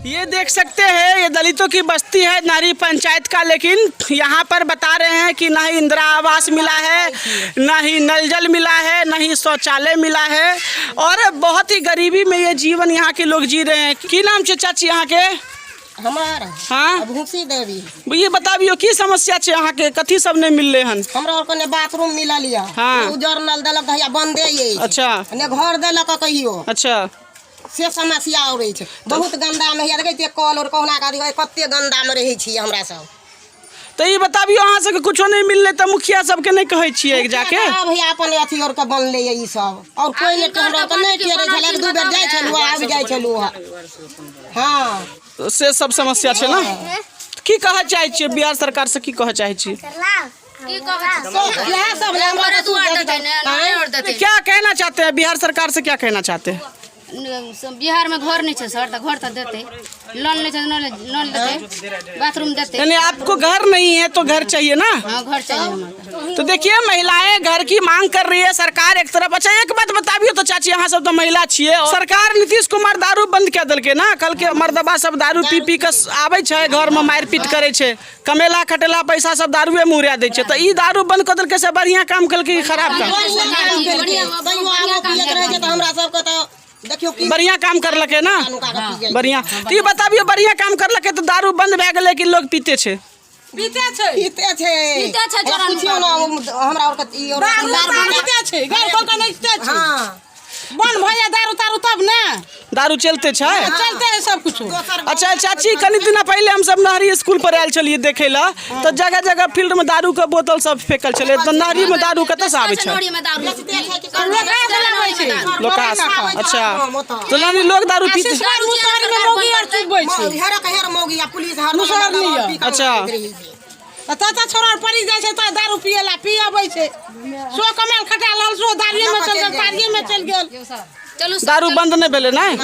ये देख सकते हैं, ये दलितों की बस्ती है नारी पंचायत का, लेकिन यहाँ पर बता रहे हैं कि ना ही इंदिरा आवास मिला है, ना ही नल जल मिला है, ना ही शौचालय मिला है और बहुत ही गरीबी में ये जीवन यहाँ के लोग जी रहे हैं। की नाम छे चाची यहाँ के? हमारा हाँ भूसी देवी। ये बताबियो की समस्या छे यहाँ के, कथी सब नहीं मिल रहे हन? हमरा और कने बाथरूम मिला लिया। हाँ। उजर नल देलक दहिया बंदे ये। अच्छा। ने घर देलक कहियो। अच्छा। से समस्या और छै। बहुत गंदा में देखे छियै कल और कहना का कते गंदा में रहे छी हमरा सब। तो ये बताबियो अहाँ सबके कुछो नहीं मिलले त मुखिया सबके नहीं कहै छियै जाके? हां भैया अपन अथी और के बनले ई सब और कोई ने हमरा त नहीं टेरे छले, एक दू बेर जाय छलु आबि जाय छलु। हां से सब समस्या छे ना। की कह चाहे छियै बिहार सरकार से, की कह चाहे छियै? क्या कहना चाहते हैं बिहार सरकार से, क्या कहना चाहते हैं? बिहार में घर नहीं है सर, तो घर तो देते, लोन नहीं है नल देते, बाथरूम देते। यानी आपको घर नहीं है तो घर चाहिए ना? हाँ घर चाहिए हमारा। तो देखिए महिलाएं घर की मांग कर रही है, सरकार एक तरफ। अच्छा एक बात बताबियो तो चाची, यहाँ सब तो महिला छिए, सरकार नीतीश कुमार दारू बंद कर दिलके ना। कल के मर्दबा सब दारू पी पी के आवे छे घर में मारपीट करे छे, कमेला खटेला पैसा सब दारूए मुहरिया दे छे। तो ई दारू बंद कर दिलके से बढ़िया काम कलके खराब काम? बढ़िया काम कर लके ना, बढ़िया। तो ये बताबियो बढ़िया काम कर लके तो दारू बंद भए गेले कि लोग पीते छे? पीते छे जोरा ना हमरा और ई और दारू पीते छे, घर कोन नहीं पीते छे। हां बन भैया दारू तारू तब ना दारू चलते छे, चलते है सब कुछ। अच्छा चाची, कनी दिन पहले हम सब नहरी स्कूल पर आयल चलिए देखे ला, तो जगह जगह फील्ड में दारू के बोतल सब फेकल चले। तो नहरी में दारू कतऽ से आवे छे? लोकास। अच्छा तो नानी लोग दारू पीते? अच्छा ताता छोरा पड़ी जाय छै त दारू पियला पियाबै छै। सो कमाल खटा लाल सो दारिये में चल गेल, तारिये में चल गेल। दारू बंद नहीं भेले? नहीं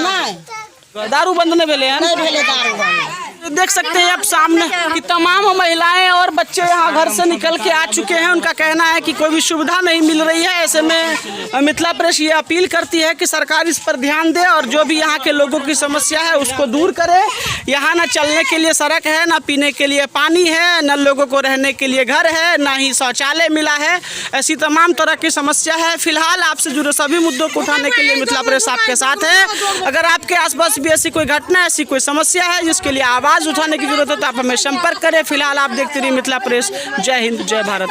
दारू बंद नहीं भेले हैं। नहीं भेले दारू बंद। देख सकते हैं आप सामने कि तमाम महिलाएं और बच्चे यहाँ घर से निकल के आ चुके हैं। उनका कहना है कि कोई भी सुविधा नहीं मिल रही है। ऐसे में मिथिला प्रेस ये अपील करती है कि सरकार इस पर ध्यान दे और जो भी यहाँ के लोगों की समस्या है उसको दूर करे। यहाँ ना चलने के लिए सड़क है, ना पीने के लिए पानी है, न लोगों को रहने के लिए घर है, ना ही शौचालय मिला है। ऐसी तमाम तरह की समस्या है। फिलहाल आपसे जुड़े सभी मुद्दों को उठाने के लिए मिथिला प्रेस आपके साथ है। अगर आपके आसपास भी ऐसी कोई घटना, ऐसी कोई समस्या है जिसके लिए आवाज़ उठाने की जरूरत है तो आप हमें संपर्क करें। फिलहाल आप देखते रहिए मिथिला प्रेस। जय हिंद, जय भारत।